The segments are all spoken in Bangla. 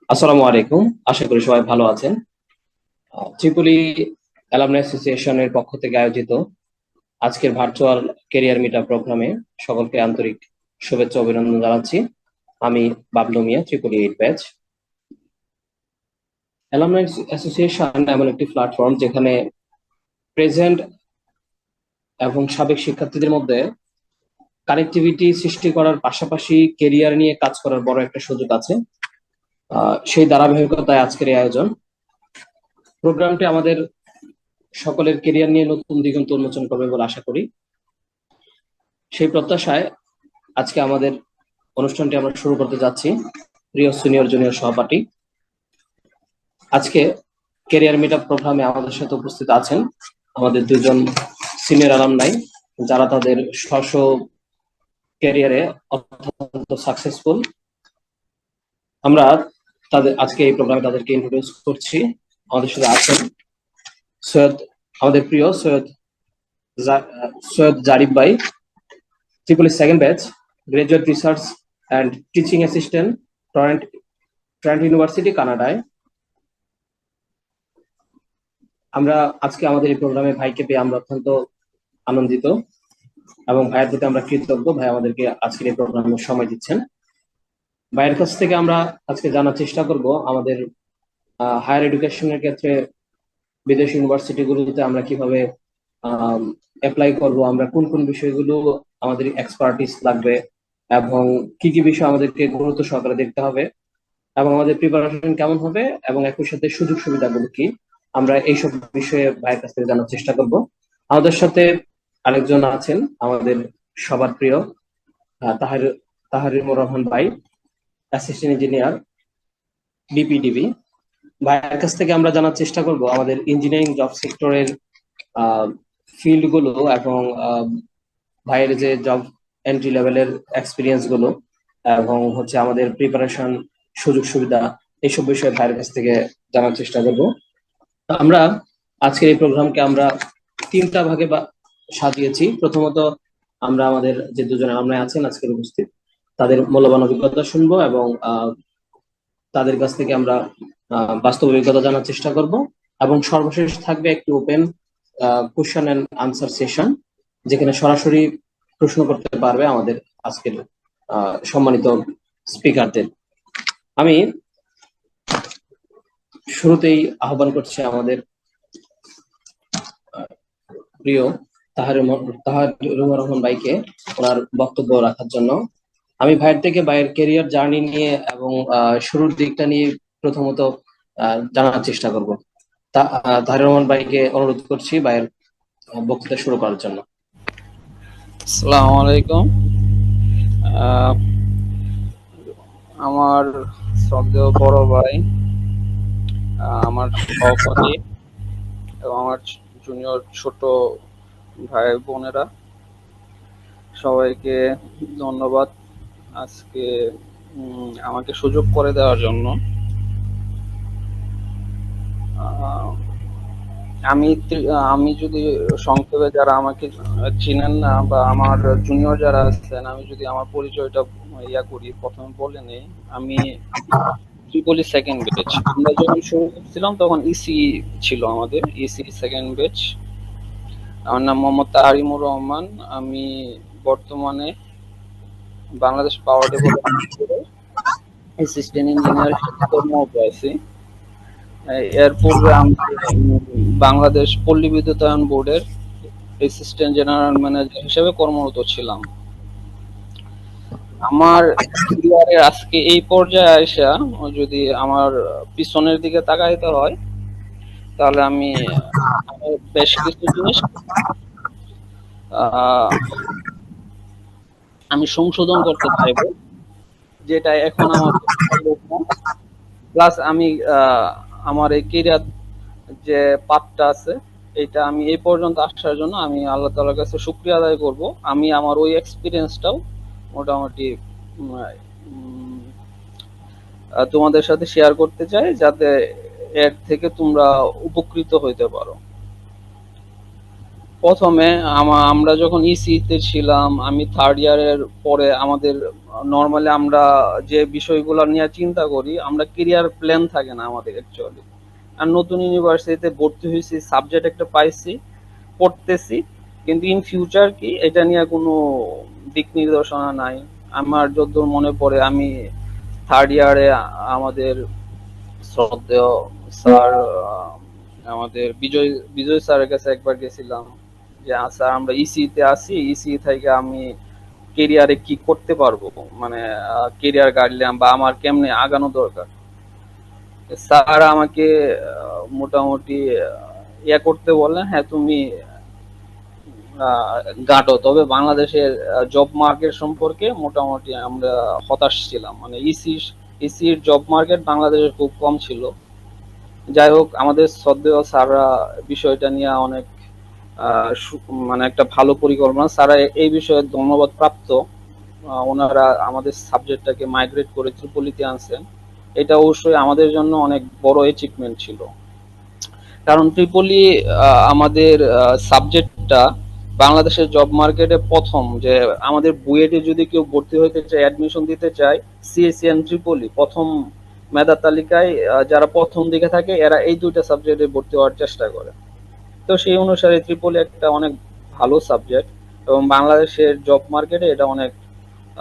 আসসালামু আলাইকুম। আশা করি সবাই ভালো আছেন। ত্রিপলি অ্যালামনাই অ্যাসোসিয়েশনের পক্ষ থেকে আয়োজিত আজকের ভার্চুয়াল ক্যারিয়ার মিট আপ প্রোগ্রামে সকলকে আন্তরিক শুভেচ্ছা ও অভিনন্দন জানাচ্ছি। আমি বাবলু মিয়া, ত্রিপলি 8 ব্যাচ। অ্যালামনাই অ্যাসোসিয়েশন এমন একটি প্ল্যাটফর্ম যেখানে প্রেজেন্ট এবং সাবেক শিক্ষার্থীদের মধ্যে কানেক্টিভিটি সৃষ্টি করার পাশাপাশি ক্যারিয়ার নিয়ে কাজ করার বড় একটা সুযোগ আছে। সেই ধারাবাহিকতায় আজকের এই আয়োজন। প্রোগ্রামটি আমাদের সকলের ক্যারিয়ার নিয়ে নতুন দিগন্ত উন্মোচন করবে বলে আশা করি। সেই প্রত্যাশায় আজকে আমাদের অনুষ্ঠানটি আমরা শুরু করতে যাচ্ছি। প্রিয় সিনিয়র জুনিয়র সহপাঠী, আজকে ক্যারিয়ার মিট আপ প্রোগ্রামে আমাদের সাথে উপস্থিত আছেন আমাদের দুজন সিনিয়র অ্যালামনাই, যারা তাদের স্ব ক্যারিয়ারে অত্যন্ত সাকসেসফুল। আমরা তাদের আজকে এই প্রোগ্রামে তাদেরকে ইন্ট্রোডিউস করছি। আমাদের সাথে আছেন আমাদের প্রিয় সৈয়দ জারিফ ভাই, triple second batch, graduate research and teaching assistant, Toronto university, কানাডায়। আমরা আজকে আমাদের এই প্রোগ্রামে ভাইকে পেয়ে আমরা অত্যন্ত আনন্দিত এবং ভাইয়ের প্রতি আমরা কৃতজ্ঞ। ভাই আমাদেরকে আজকের এই প্রোগ্রামে সময় দিচ্ছেন। ভাইয়ের কাছ থেকে আমরা আজকে জানার চেষ্টা করব আমাদের হায়ার এডুকেশনের ক্ষেত্রে বিদেশি ইউনিভার্সিটিগুলোতে আমরা কিভাবে অ্যাপ্লাই করব, আমরা কোন কোন বিষয়গুলো আমাদের এক্সপার্টিস লাগবে এবং কি কি বিষয় আমাদেরকে গুরুত্ব সহকারে দেখতে হবে এবং আমাদের প্রিপারেশন কেমন হবে এবং একই সাথে সুযোগ সুবিধাগুলো কি, আমরা এইসব বিষয়ে ভাইয়ের কাছ থেকে জানার চেষ্টা করব। আমাদের সাথে আরেকজন আছেন আমাদের সবার প্রিয় তাহার তাহারিমুর রহমান ভাই, অ্যাসিস্ট্যান্ট ইঞ্জিনিয়ার, বিপিডিবি। ভাইয়ের কাছ থেকে আমরা জানার চেষ্টা করব আমাদের ইঞ্জিনিয়ারিং জব সেক্টরের ফিল্ড গুলো এবং ভাইয়ের যে জব এন্ট্রি লেভেলের এক্সপিরিয়েন্স গুলো এবং হচ্ছে আমাদের প্রিপারেশন, সুযোগ সুবিধা, এইসব বিষয়ে ভাইয়ের কাছ থেকে জানার চেষ্টা করব। আমরা আজকের এই প্রোগ্রামকে আমরা তিনটা ভাগে সাজিয়েছি। প্রথমত আমরা আমাদের যে দুজন আমরা আছেন আজকের উপস্থিত, তাদের মূল্যবান অভিজ্ঞতা শুনবো এবং তাদের কাছ থেকে আমরা বাস্তব অভিজ্ঞতা জানার চেষ্টা করব এবং সর্বশেষ থাকবে একটি open question and answer session, যেখানে সরাসরি প্রশ্ন করতে পারবে আমাদের আজকের সম্মানিত স্পিকারদের। আমি শুরুতেই আহ্বান করছি আমাদের প্রিয় তাহারুর রহমান ভাইকে ওনার বক্তব্য রাখার জন্য। আমি ভাইয়ের থেকে ভাইয়ের ক্যারিয়ার জার্নি নিয়ে এবং শুরুর দিকটা নিয়ে প্রথমত জানার চেষ্টা করব। তাহারুর রহমান ভাইকে অনুরোধ করছি ভাইয়ের বক্তৃতা শুরু করার জন্য। আসসালামু আলাইকুম। আমার শ্রদ্ধেয় বড় ভাই, আমার সহপাঠী এবং আমার জুনিয়র ছোট ভাই বোনেরা, সবাইকে ধন্যবাদ আজকে আমাকে সুযোগ করে দেওয়ার জন্য। আহ, আমি যদি সংক্ষেপে, যারা আমাকে চিনেন না বা আমার জুনিয়র যারা আছেন, আমি যদি আমার পরিচয়টা করি, প্রথমে বলে নেই। আমি ত্রিপলি সেকেন্ড ব্যাচ। আমরা যখন শুরু করছিলাম তখন ইসি ছিল, আমাদের ইসি সেকেন্ড ব্যাচ। আমার নাম মোহাম্মদ তাহারিমুর রহমান। আমি বর্তমানে বাংলাদেশ পাওয়ার ডেভেলপমেন্ট বোর্ডে অ্যাসিস্ট্যান্ট ইঞ্জিনিয়ার হিসেবে কর্মরত আছি। এর পূর্বে আমি বাংলাদেশ পল্লী বিদ্যুতায়ন বোর্ডের অ্যাসিস্ট্যান্ট জেনারেল ম্যানেজার হিসেবে কর্মরত ছিলাম। আমার ক্যারিয়ারের আজকে এই পর্যায়ে আইসা যদি আমার পিছনের দিকে তাকাইতে হয়, তাহলে আমি বেশ কিছু জিনিস আমি সংশোধন করতে চাইব, যেটা এখন আমার প্লাস আমি আমার এই ক্যারিয়ার যে পাথটা আছে, এটা আমি এই পর্যন্ত আসার জন্য আমি আল্লাহ তাআলার কাছে শুকরিয়া আদায় করব। আমি আমার ওই এক্সপিরিয়েন্সটাও মোটামুটি তোমাদের সাথে শেয়ার করতে চাই, যাতে এর থেকে তোমরা উপকৃত হইতে পারো। প্রথমে আমরা যখন ইসিতে ছিলাম, আমি থার্ড ইয়ারের পরে আমাদের নর্মালি আমরা যে বিষয়গুলো নিয়ে চিন্তা করি, আমরা কেরিয়ার প্ল্যান থাকে না আমাদের অ্যাকচুয়ালি। আর নতুন ইউনিভার্সিটিতে ভর্তি হয়েছি, সাবজেক্ট একটা পাইছি, পড়তেছি, কিন্তু ইন ফিউচার কি এটা নিয়ে কোনো দিক নির্দেশনা নাই। আমার যতদূর মনে পড়ে, আমি থার্ড ইয়ারে আমাদের শ্রদ্ধেয় স্যার, আমাদের বিজয় বিজয় স্যারের কাছে একবার গেছিলাম যে স্যার আমরা ইসিতে আছি, ইসি থেকে আমি কেরিয়ারে কি করতে পারবো, মানে কেরিয়ার গাইডলাইন বা আমার কেমনে আগানো দরকার। স্যার আমাকে মোটামুটি ইয়া করতে বললেন, হ্যাঁ তুমি গাটো, তবে বাংলাদেশের জব মার্কেট সম্পর্কে মোটামুটি আমরা হতাশ ছিলাম, মানে ইসির জব মার্কেট বাংলাদেশে খুব কম ছিল। যাই হোক, আমাদের শ্রদ্ধেয় স্যাররা বিষয়টা নিয়ে অনেক মানে একটা ভালো পরিকল্পনা, স্যারা এই বিষয়ে ধন্যবাদ প্রাপ্ত। ওনারা আমাদের সাবজেক্টটাকে মাইগ্রেট করে ত্রিপলিতে আনছেন। এটা অবশ্যই আমাদের জন্য অনেক বড় অ্যাচিভমেন্ট ছিল, কারণ ত্রিপলি আমাদের সাবজেক্টটা বাংলাদেশের জব মার্কেটে প্রথম, যে আমাদের বুয়েটে যদি কেউ ভর্তি হতে চায়, অ্যাডমিশন দিতে চায়, সিএসিএন ত্রিপলি প্রথম মেধা তালিকায় যারা প্রথম দিকে থাকে এরা এই দুইটা সাবজেক্টে ভর্তি হওয়ার চেষ্টা করে। তো সেই অনুসারে ত্রিপলি একটা অনেক ভালো সাবজেক্ট, এবং বাংলাদেশের জব মার্কেটে এটা অনেক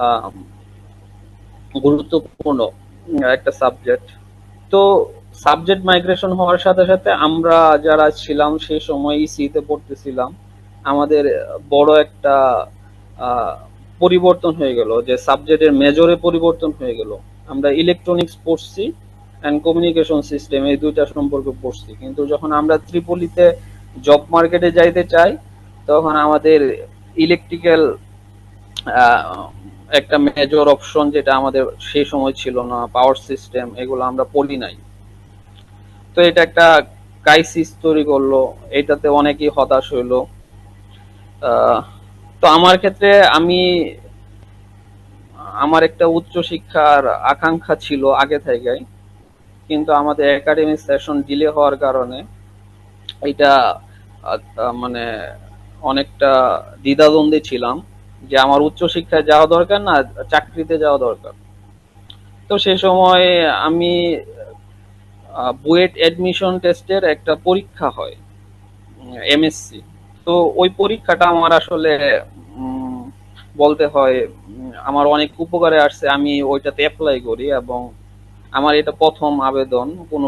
আহ, গুরুত্বপূর্ণ একটা সাবজেক্ট। তো সাবজেক্ট মাইগ্রেশন হওয়ার সাথে সাথে আমরা যারা ছিলাম সেই সময় ইসিতে পড়তেছিলাম, আমাদের বড় একটা আহ, পরিবর্তন হয়ে গেল, যে সাবজেক্টের মেজরে পরিবর্তন হয়ে গেল। আমরা ইলেকট্রনিক্স পড়ছি অ্যান্ড কমিউনিকেশন সিস্টেম, এই দুইটা সম্পর্কে পড়ছি, কিন্তু যখন আমরা ত্রিপলিতে জব মার্কেটে যাইতে চাই, তখন আমাদের ইলেকট্রিক্যাল একটা মেজর অপশন, যেটা আমাদের সেই সময় ছিল না, পাওয়ার সিস্টেম, এগুলো আমরা পড়ি নাই। তো এটা একটা ক্রাইসিস তৈরি করলো, এটাতে অনেকেই হতাশ হইলো। আহ, তো আমার ক্ষেত্রে আমি, আমার একটা উচ্চ শিক্ষার আকাঙ্ক্ষা ছিল আগে থেকেই, কিন্তু আমাদের একাডেমিক সেশন ডিলে হওয়ার কারণে এটা মানে অনেকটা দ্বিধাদ্বন্দ্বে ছিলাম, যে আমার উচ্চ শিক্ষায় যাওয়া দরকার না চাকরিতে যাওয়া দরকার। তো সে সময় আমি বুয়েট অ্যাডমিশন টেস্টের একটা পরীক্ষা হয়, এমএসসি। তো ওই পরীক্ষাটা আমার আসলে উম, বলতে হয় আমার অনেক উপকারে আসছে। আমি ওইটাতে অ্যাপ্লাই করি, এবং আমার এটা প্রথম আবেদন কোনো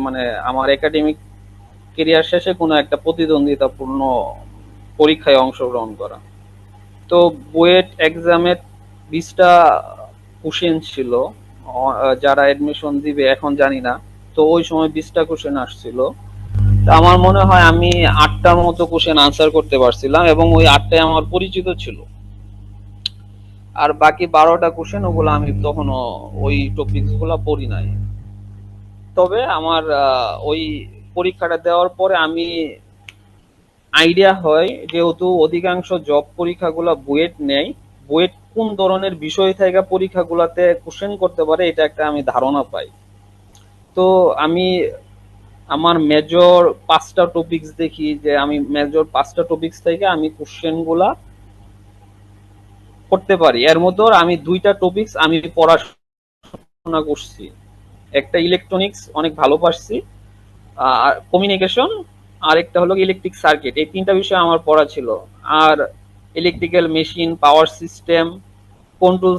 মানে আমার একাডেমিক কেরিয়ার শেষে কোনো একটা প্রতিদ্বন্দ্বিতাপূর্ণ পরীক্ষায় অংশগ্রহণ করা। তো বুয়েট এক্সামের 20টা কোশ্চেন ছিল, যারা এডমিশন দিবে এখন জানি না। তো ওই সময় 20টা কোশ্চেন আসছিল। তা আমার মনে হয় আমি 8টার মতো কোশ্চেন আনসার করতে পারছিলাম, এবং ওই 8টাই আমার পরিচিত ছিল। আর বাকি 12টা কোশ্চেন, ওগুলো আমি তখনও ওই টপিকস গুলা পড়ি নাই। তবে আমার ওই পরীক্ষাটা দেওয়ার পরে আমি আইডিয়া হয়, যেহেতু অধিকাংশ জব পরীক্ষাগুলো বুয়েট নেয়, বুয়েট কোন ধরনের বিষয় থেকে পরীক্ষাগুলোতে কোশ্চেন করতে পারে এটা একটা আমি ধারণা পাই। তো আমি আমার মেজর 5টা টপিকস দেখি, যে আমি মেজর 5টা টপিকস থেকে আমি কোশ্চেন গুলা করতে পারি। এর মধ্যে আমি 2টা টপিকস আমি পড়াশোনা করছি, একটা ইলেকট্রনিক্স অনেক ভালো পারছি, আর কমিউনিকেশন, আর একটা হলো ইলেকট্রিক সার্কিট, এই 3টা বিষয় আমার পড়া ছিল। আর electrical machine, power system, control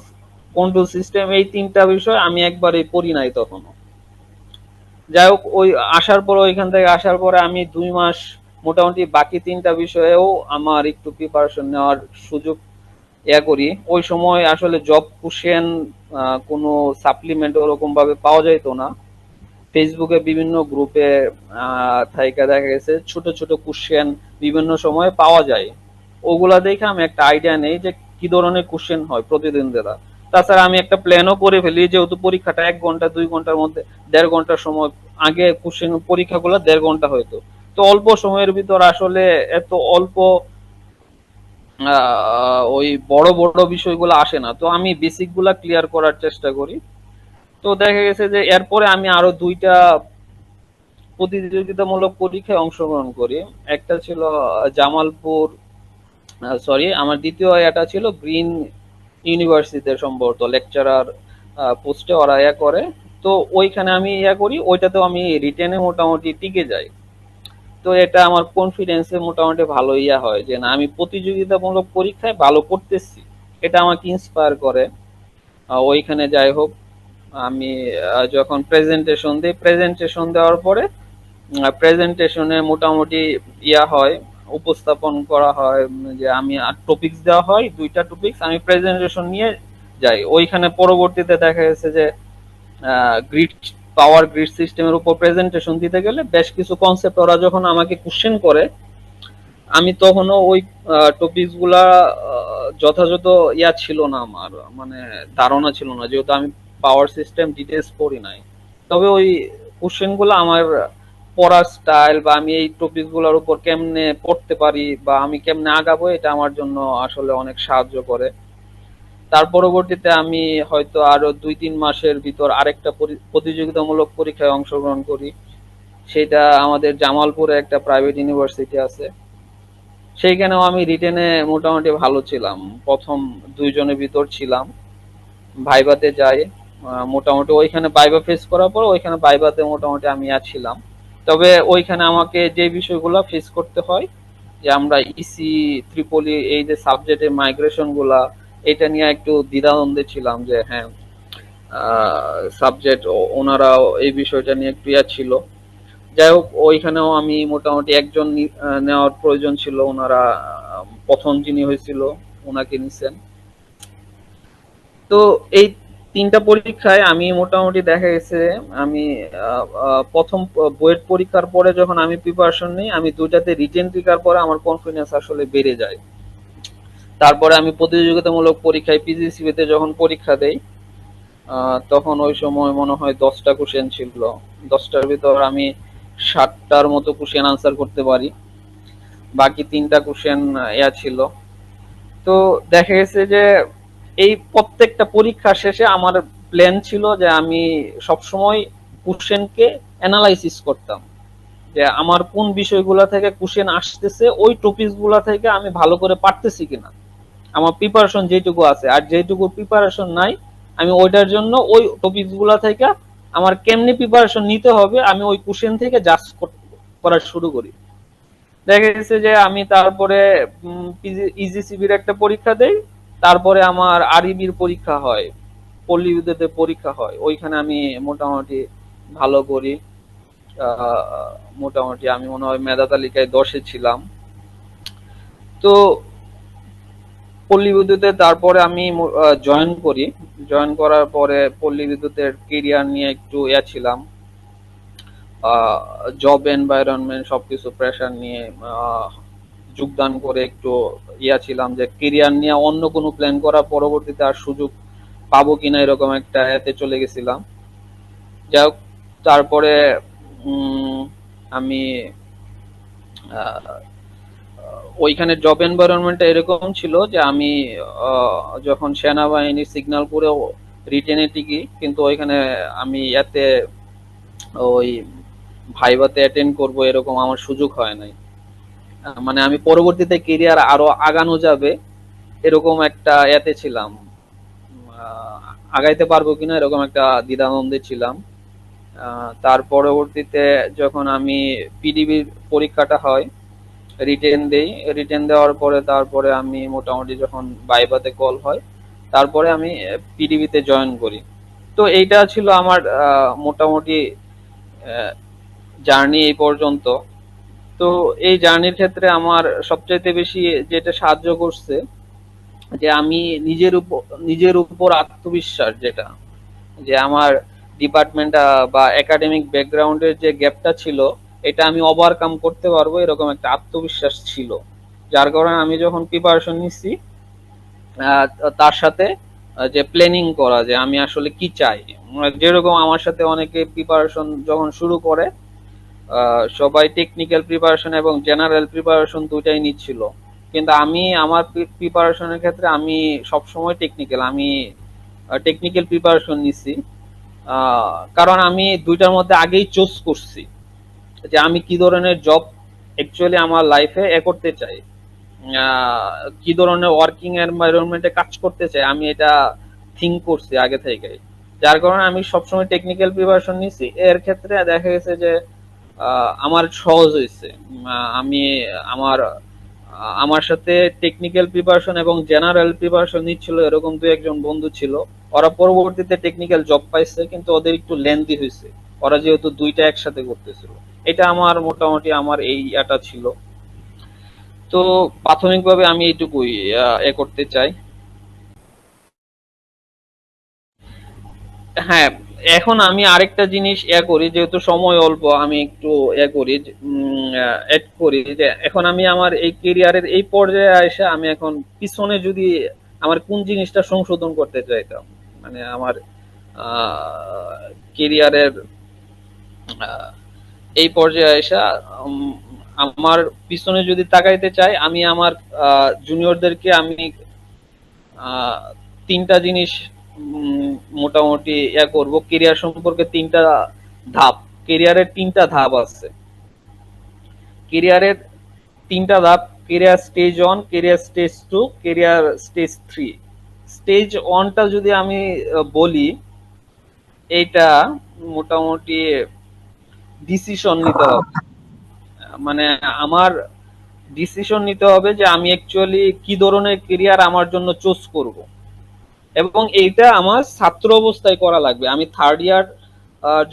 control system, এই 3টা বিষয় আমি একবারে পড়ি নাই তখনও। যাই হোক, ওই আসার পরে, ওইখান থেকে আসার পরে আমি 2 মাস মোটামুটি বাকি 3টা বিষয়েও আমার একটু প্রিপারেশন নেওয়ার সুযোগ করি। ওই সময় আসলে জব কোশ্চেন কোনো সাপ্লিমেন্ট ওরকম ভাবে পাওয়া যাইতো না। ফেসবুকে বিভিন্ন গ্রুপে থাইকা দেখা গেছে ছোট ছোট কোশ্চেন বিভিন্ন সময় পাওয়া যায়, ওগুলা দেখে আমি একটা আইডিয়া নেই যে কি ধরনের কোশ্চেন হয় প্রতিদিন দেওয়া। তাছাড়া আমি একটা প্ল্যানও করে ফেলি, যেহেতু পরীক্ষাটা 1 ঘন্টা 2 ঘন্টার মধ্যে, 1.5 ঘন্টার সময়। আগে কোশ্চেন পরীক্ষাগুলো 1.5 ঘন্টা হইতো। তো অল্প সময়ের ভিতর আসলে এত অল্প ওই বড় বড় বিষয়গুলো আসে না, তো আমি বেসিক গুলা ক্লিয়ার করার চেষ্টা করি। তো দেখা গেছে যে এরপরে আমি আরো 2টা প্রতিযোগিতামূলক পরীক্ষায় অংশগ্রহণ করি। একটা ছিল জামালপুর, সরি আমার দ্বিতীয় এটা ছিল গ্রিন ইউনিভার্সিটিতে, সম্ভবত লেকচারার পোস্টে ওরা করে। তো ওইখানে আমি করি, ওইটাতেও আমি রিটেনে মোটামুটি টিকে যাই। তো এটা আমার কনফিডেন্সে মোটামুটি ভালো হয় যে না, আমি প্রতিযোগিতামূলক পরীক্ষায় ভালো করতেছি। এটা আমাকে ইন্সপায়ার করে। ওইখানে যাই হোক, আমি যখন প্রেজেন্টেশন দিই, প্রেজেন্টেশন দেওয়ার পরে প্রেজেন্টেশনে মোটামুটি হয়, উপস্থাপন করা হয়, যে আমি টপিকস দেওয়া হয়, 2টা টপিকস আমি প্রেজেন্টেশন নিয়ে যাই। ওইখানে পরবর্তীতে দেখা গেছে যে গ্রিড পাওয়ার গ্রিড সিস্টেমের উপর প্রেজেন্টেশন দিতে গেলে বেশ কিছু কনসেপ্ট ওরা যখন আমাকে কোশ্চেন করে, আমি তখনও ওই টপিকস গুলা যথাযথ ছিল না, আমার মানে ধারণা ছিল না, যেহেতু আমি পাওয়ার সিস্টেম ডিটেলস পড়ি নাই। তবে ওই কোশ্চেন গুলো আমার পড়ার স্টাইল, বা আমি এই টপিক গুলোর উপর কেমনে পড়তে পারি, বা আমি কেমনে আগাবো, এটা আমার জন্য আসলে অনেক সাহায্য করে। তার পরবর্তীতে আমি হয়তো আরো 2-3 মাসের ভিতর আরেকটা প্রতিযোগিতামূলক পরীক্ষায় অংশগ্রহণ করি। সেটা আমাদের জামালপুরে একটা প্রাইভেট ইউনিভার্সিটি আছে, সেইখানেও আমি রিটেনে মোটামুটি ভালো ছিলাম, প্রথম 2 জনের ভিতর ছিলাম। ভাইভাতে যাই, মোটামুটি ওইখানে ভাইভা ফেস করার পর ওইখানে ভাইভাতে মোটামুটি আমি ছিলাম। তবে ওইখানে আমাকে যে বিষয়গুলো ফেস করতে হয়, যে আমরা ইসি ত্রিপলি এই যে সাবজেক্টের মাইগ্রেশন গুলা, এটা নিয়ে একটু দ্বিধাদ্বন্দ্বে ছিলাম, যে হ্যাঁ সাবজেক্ট ওনারাও এই বিষয়টা নিয়ে একটু ছিল। যাই হোক, ওইখানেও আমি মোটামুটি একজন নেওয়ার প্রয়োজন ছিল, ওনারা প্রথম যিনি হয়েছিল ওনাকে নিছেন। তো এই 3টা পরীক্ষায় আমি মোটামুটি দেখা গেছে আমি প্রথম বুয়েট পরীক্ষার পরে যখন আমি প্রিপারেশন নিই, আমি 2টাতে রিটেন টিকার পরে আমার কনফিডেন্স আসলে বেড়ে যায়। তারপরে আমি প্রতিযোগিতামূলক পরীক্ষায় পিজিসিবিতে যখন পরীক্ষা দেই, তখন ওই সময় মনে হয় 10টা কোশ্চেন ছিল, 10টার ভিতর আমি 7টার মতো কোশ্চেন আনসার করতে পারি, বাকি 3টা কোশ্চেন ছিল। তো দেখা গেছে যে এই প্রত্যেকটা পরীক্ষা শেষে আমার প্ল্যান ছিল যে আমি সবসময় কোশ্চেনকে অ্যানালাইসিস করতাম, যে আমার কোন বিষয়গুলো থেকে কোশ্চেন আসতেছে, ওই টপিকস গুলা থেকে আমি ভালো করে পারতেছি কিনা, আমার প্রিপারেশন যেটুকু আছে, আর যেটুকু প্রিপারেশন নাই আমি ওইটার জন্য ওই টপিকস গুলা থেকে আমার কেমনি প্রিপারেশন নিতে হবে, আমি ওই কোশ্চেন থেকে জাজ করা শুরু করি। দেখা গেছে যে আমি তারপরে ইজিসিবির একটা পরীক্ষা দেই, তারপরে আমার আরইবির পরীক্ষা হয়, পল্লী বিদ্যুতের পরীক্ষা হয়, ওইখানে আমি মোটামুটি ভালো করি। মোটামুটি আমি মনে হয় মেধা তালিকায় 10-এ ছিলাম। তো পল্লী বিদ্যুতে তারপরে আমি জয়েন করি। জয়েন করার পরে পল্লী বিদ্যুতের কেরিয়ার নিয়ে একটু ছিলাম, জব এনভায়রনমেন্ট সবকিছু প্রেশার নিয়ে যোগদান করে একটু ছিলাম, যে কেরিয়ার নিয়ে অন্য কোনো প্ল্যান করা পরবর্তীতে আর সুযোগ পাবো কিনা, এরকম একটা চলে গেছিলাম। যাই হোক, তারপরে আমি ওইখানে জব এনভায়রনমেন্টটা এরকম ছিল যে আমি যখন সেনাবাহিনীর সিগন্যাল করে রিটেনে টিকি, কিন্তু ওইখানে আমি ওই ভাইভাতে অ্যাটেন্ড করব এরকম আমার সুযোগ হয় নাই। মানে আমি পরবর্তীতে কেরিয়ার আরো আগানো যাবে এরকম একটা ছিলাম, আগাইতে পারবো কিনা এরকম একটা দ্বিধাদ্বন্দ্বে ছিলাম। তার পরবর্তীতে যখন আমি পিডিবির পরীক্ষাটা হয়, রিটেন দেই, রিটেন দেওয়ার পরে তারপরে আমি মোটামুটি যখন ভাইভাতে কল হয়, তারপরে আমি পিডিবিতে জয়েন করি। তো এইটা ছিল আমার মোটামুটি জার্নি এই পর্যন্ত। তো এই জার্নির ক্ষেত্রে আমার সবচাইতে বেশি যেটা সাহায্য করছে, যে আমি নিজের উপর আত্মবিশ্বাস, যেটা যে আমার ডিপার্টমেন্ট বা একাডেমিক ব্যাকগ্রাউন্ডের যে গ্যাপটা ছিল, এটা আমি ওভারকাম করতে পারবো এরকম একটা আত্মবিশ্বাস ছিল। যার কারণে আমি যখন প্রিপারেশন নিচ্ছি, আহ, তার সাথে যে প্ল্যানিং করা, যে আমি আসলে কি চাই, যেরকম আমার সাথে অনেকে প্রিপারেশন যখন শুরু করে, সবাই টেকনিক্যাল প্রিপারেশন এবং জেনারেল প্রিপারেশন দুইটাই নিচ্ছিল, কিন্তু আমি আমার প্রিপারেশনের ক্ষেত্রে আমি সবসময় আমি টেকনিক্যাল প্রিপারেশন নিছি। কারণ আমি দুইটার মধ্যে আগেই চুজ করছি, যে আমি কি ধরনের জব অ্যাকচুয়ালি আমার লাইফে করতে চাই, কি ধরনের ওয়ার্কিং এনভায়রনমেন্টে কাজ করতে চাই, আমি এটা থিঙ্ক করছি আগে থেকে। যার কারণে আমি সবসময় টেকনিক্যাল প্রিপারেশন নিছি। এর ক্ষেত্রে দেখা গেছে যে আমার সহজ হয়েছে। আমি আমার আমার সাথে টেকনিক্যাল প্রিপারেশন এবং জেনারেল প্রিপারেশন নিচ্ছিল এরকম দু একজন বন্ধু ছিল। ওরা পরবর্তীতে টেকনিক্যাল জব পাইছে, কিন্তু ওদের একটু লেন্দি হয়েছে, ওরা যেহেতু দুইটা একসাথে করতেছিল। এটা আমার মোটামুটি আমার এই এটা ছিল। তো প্রাথমিকভাবে আমি এইটুকুই করতে চাই। হ্যাঁ, এখন আমি আরেকটা জিনিস করি, যেহেতু সময় অল্প আমি একটু করি, এড করি যে এখন আমি আমার এই কেরিয়ারের এই পর্যায়ে এসে আমি এখন পিছনে যদি আমার কোন জিনিসটা সংশোধন করতে চাইতাম, মানে আমার কেরিয়ারের এই পর্যায়ে এসে উম, আমার পিছনে যদি তাকাইতে চাই, আমি আমার জুনিয়রদেরকে আমি আহ, তিনটা জিনিস মোটামুটি করব কেরিয়ার সম্পর্কে। তিনটা ধাপ, কেরিয়ারের তিনটা ধাপ আছে। কেরিয়ারের তিনটা ধাপ: career stage 1, career stage 2, career stage 3। Stage 1টা যদি আমি বলি, এইটা মোটামুটি ডিসিশন নিতে হবে। মানে আমার ডিসিশন নিতে হবে যে আমি অ্যাকচুয়ালি কি ধরনের কেরিয়ার আমার জন্য চুজ করব, এবং এইটা আমার ছাত্র অবস্থায় করা লাগবে। আমি থার্ড ইয়ার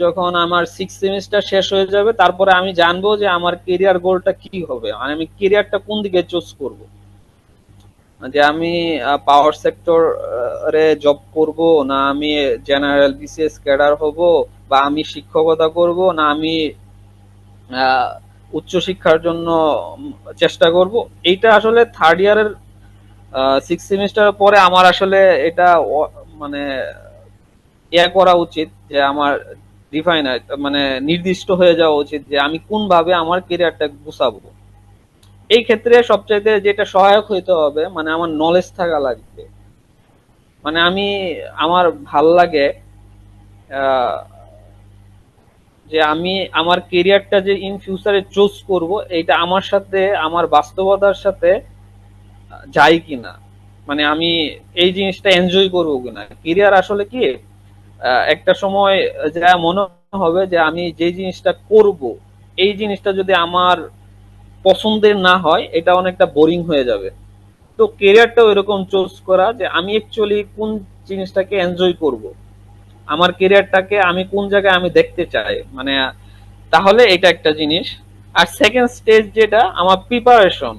যখন আমার 6 সেমিস্টার শেষ হয়ে যাবে, তারপরে আমি জানবো যে আমার কেরিয়ার গোলটা কি হবে, মানে আমি কেরিয়ারটা কোন দিকে চুজ করব। যে আমি পাওয়ার সেক্টর রে জব করব, না আমি জেনারেল বিসিএস ক্যাডার হব, বা আমি শিক্ষকতা করব, না আমি উচ্চশিক্ষার জন্য চেষ্টা করব। এইটা আসলে থার্ড ইয়ারের 6 সেমিস্টার পরে আমার আসলে এটা মানে করা উচিত, যে আমার ডিফাইনার মানে নির্দিষ্ট হয়ে যাওয়া উচিত যে আমি কোন ভাবে আমার কেরিয়ারটা গুছাবো। এই ক্ষেত্রে সবচাইতে যেটা সহায়ক হইতে হবে, মানে আমার নলেজ থাকা লাগবে। মানে আমি আমার ভাল লাগে আহ, যে আমি আমার কেরিয়ারটা যে ইন ফিউচারে চুজ করব, এটা আমার সাথে আমার বাস্তবতার সাথে যায় কিনা, মানে আমি এই জিনিসটা এনজয় করবো কিনা। কেরিয়ার আসলে কি একটা সময় যা মনে হবে যে আমি যে জিনিসটা করব, এই জিনিসটা যদি আমার পছন্দের না হয়, এটা অনেকটা বোরিং হয়ে যাবে। তো কেরিয়ারটাও এরকম চুজ করা যে আমি অ্যাকচুয়ালি কোন জিনিসটাকে এনজয় করব, আমার কেরিয়ারটাকে আমি কোন জায়গায় আমি দেখতে চাই, মানে তাহলে এটা একটা জিনিস। আর সেকেন্ড স্টেজ যেটা আমার প্রিপারেশন,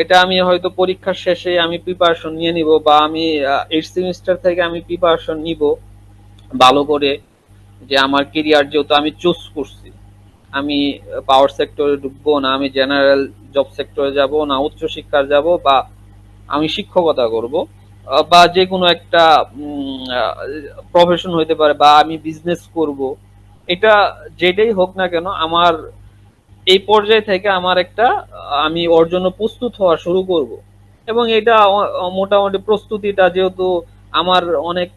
এটা আমি হয়তো পরীক্ষার শেষে আমি প্রিপারেশন নিয়ে নিব, বা আমি 8 সেমিস্টার থেকে আমি প্রিপারেশন নিব ভালো করে, যে আমার কেরিয়ার যেহেতু আমি চুজ করছি, আমি পাওয়ার সেক্টরে ঢুকবো, না আমি জেনারেল জব সেক্টরে যাব, না উচ্চশিক্ষার যাব, বা আমি শিক্ষকতা করব, বা যে কোনো একটা প্রফেশন হইতে পারে, বা আমি বিজনেস করব। এটা যেটাই হোক না কেন, আমার এই পর্যায় থেকে আমার একটা আমি ওর জন্য প্রস্তুত হওয়া শুরু করব। এবং এটা মোটামুটি প্রস্তুতিটা যেহেতু আমার অনেক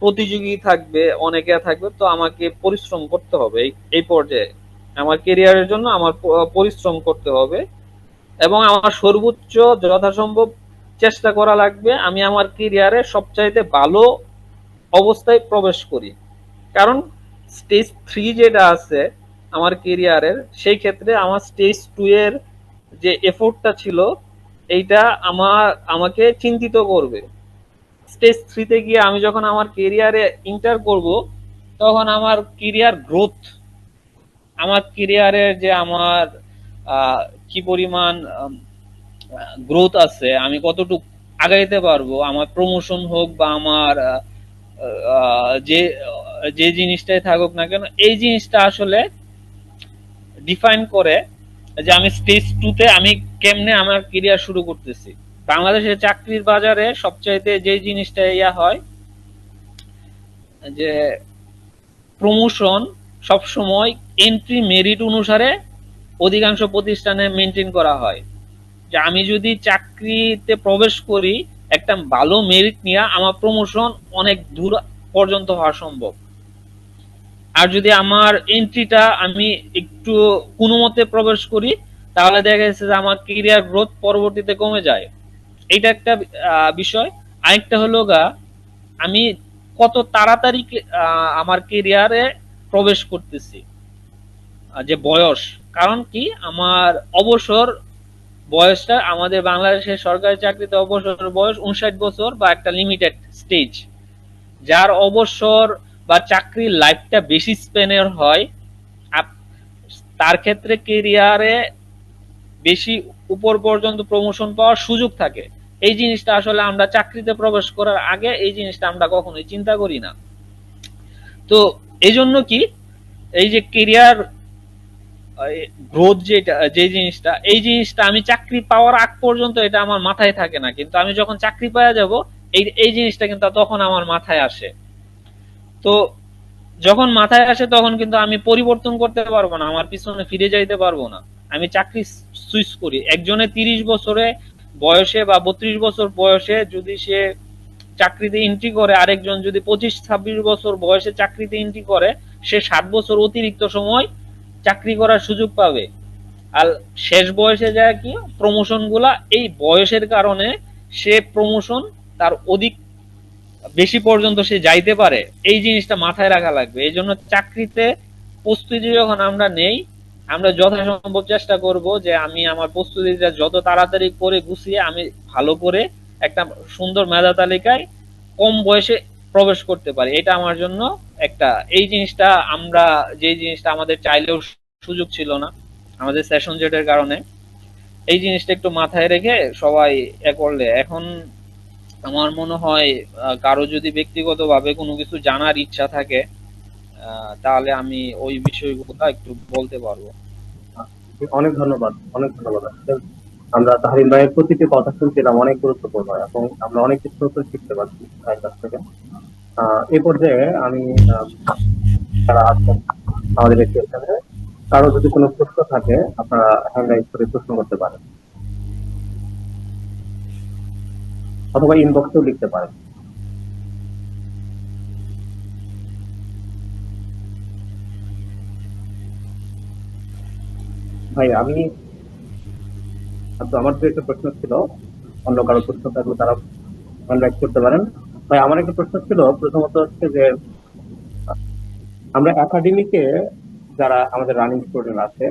প্রতিযোগী থাকবে, অনেকে থাকবে, তো আমাকে পরিশ্রম করতে হবে এই পর্যায়ে। আমার কেরিয়ারের জন্য আমার পরিশ্রম করতে হবে, এবং আমার সর্বোচ্চ যথাসম্ভব চেষ্টা করা লাগবে আমি আমার কেরিয়ারে সবচাইতে ভালো অবস্থায় প্রবেশ করি। কারণ স্টেজ 3 যেটা আছে আমার কেরিয়ারের, সেই ক্ষেত্রে আমার স্টেজ 2 এর যে এফোর্টটা ছিল, এইটা আমাকে চিন্তিত করবে। স্টেজ 3-তে গিয়ে আমি যখন আমার কেরিয়ারে ইন্টার করব, তখন আমার কেরিয়ার গ্রোথ, আমার কেরিয়ারের যে আমার কি পরিমাণ গ্রোথ আছে, আমি কতটুকু আগাইতে পারবো, আমার প্রমোশন হোক বা আমার যে যে জিনিসটাই থাকুক না কেন, এই জিনিসটা আসলে ডিফাইন করে যে আমি স্টেজ 2-তে আমি কেমনে আমার কেরিয়ার শুরু করতেছি। বাংলাদেশের চাকরির বাজারে সবচাইতে যে জিনিসটা হয় যে প্রমোশন সবসময় এন্ট্রি মেরিট অনুসারে অধিকাংশ প্রতিষ্ঠানে মেনটেন করা হয়। যে আমি যদি চাকরিতে প্রবেশ করি একটা ভালো মেরিট নিয়ে, আমার প্রমোশন অনেক দূর পর্যন্ত হওয়া সম্ভব। আর যদি আমার এন্ট্রিটা আমি একটু কোনো মতে প্রবেশ করি, তাহলে দেখা যাচ্ছে যে আমার ক্যারিয়ার গ্রোথ পরবর্তীতে কমে যায়। এইটা একটা বিষয়। আরেকটা হলো আমি কত তাড়াতাড়ি আমার ক্যারিয়ারে প্রবেশ করতেছি, যে বয়স। কারণ কি, আমার অবসর বয়সটা আমাদের বাংলাদেশের সরকারি চাকরিতে অবসর বয়স 59 বছর বা একটা লিমিটেড স্টেজ। যার অবসর বা চাকরির লাইফটা বেশি স্পেনের হয়, তার ক্ষেত্রে কেরিয়ারে বেশি উপর পর্যন্ত প্রমোশন পাওয়ার সুযোগ থাকে। এই জিনিসটা আসলে আমরা চাকরিতে প্রবেশ করার আগে এই জিনিসটা আমরা কখনোই চিন্তা করি না। তো এই জন্য কি, এই যে কেরিয়ার গ্রোথ যেটা, যে জিনিসটা, এই জিনিসটা আমি চাকরি পাওয়ার আগ পর্যন্ত এটা আমার মাথায় থাকে না, কিন্তু আমি যখন চাকরি পাওয়া যাব এই এই জিনিসটা কিন্তু তখন আমার মাথায় আসে। তো যখন মাথায় আসে তখন কিন্তু আমি পরিবর্তন করতে পারবো না, আমার পিছনে ফিরে যাইতে পারবো না। আমি চাকরি সুইচ করি। একজনে 30 বছরে বয়সে বা 32 বছর বয়সে যদি সে চাকরিতে এন্ট্রি করে, আরেকজন যদি 25-26 বছর বয়সে চাকরিতে এন্ট্রি করে, সে 7 বছর অতিরিক্ত সময় চাকরি করার সুযোগ পাবে। আর শেষ বয়সে যায় কি, প্রমোশন গুলা এই বয়সের কারণে সে প্রমোশন তার অধিক বেশি পর্যন্ত সে যাইতে পারে। এই জিনিসটা মাথায় রাখা লাগবে। এই জন্য চাকরিতে প্রস্তুতি যখন আমরা নেই, আমরা যথাসম্ভব চেষ্টা করব যে আমি আমার প্রস্তুতিটা যত তাড়াতাড়ি করে গুছিয়ে আমি ভালো করে একটা সুন্দর মেধা তালিকায় কম বয়সে প্রবেশ করতে পারি। এটা আমার জন্য একটা, এই জিনিসটা আমরা, যে জিনিসটা আমাদের চাইলেও সুযোগ ছিল না আমাদের সেশন জেটের কারণে, এই জিনিসটা একটু মাথায় রেখে সবাই করলে এখন আমার মনে হয় কারো যদি ব্যক্তিগতভাবে কোনো কিছু জানার ইচ্ছা থাকে, তাহলে আমি ওই বিষয়গুলো একটু বলতে পারবো। অনেক ধন্যবাদ, অনেক ধন্যবাদ। আমরা তাহরিম ভাইয়ের প্রতিটি কথা শুনছিলাম, অনেক গুরুত্বপূর্ণ এবং আমরা অনেক কিছু নতুন শিখতে পারছি ভাইয়ের কাছ থেকে। এই পর্যায়ে আমি যারা আছেন আমাদের এখানে, কারো যদি কোনো প্রশ্ন থাকে আপনারা হ্যান্ড রাইজ করে প্রশ্ন করতে পারেন অথবা ইনবক্সেও লিখতে পারেন। ভাই আমি আমার তো একটা প্রশ্ন ছিল, অন্য কারো প্রশ্ন থাকলে তারা হ্যান্ড রাইজ করতে পারেন। ভাই আমার একটা প্রশ্ন ছিল, প্রথমত হচ্ছে যে আমরা একাডেমিকে যারা আমাদের রানিং স্টুডেন্ট আছে,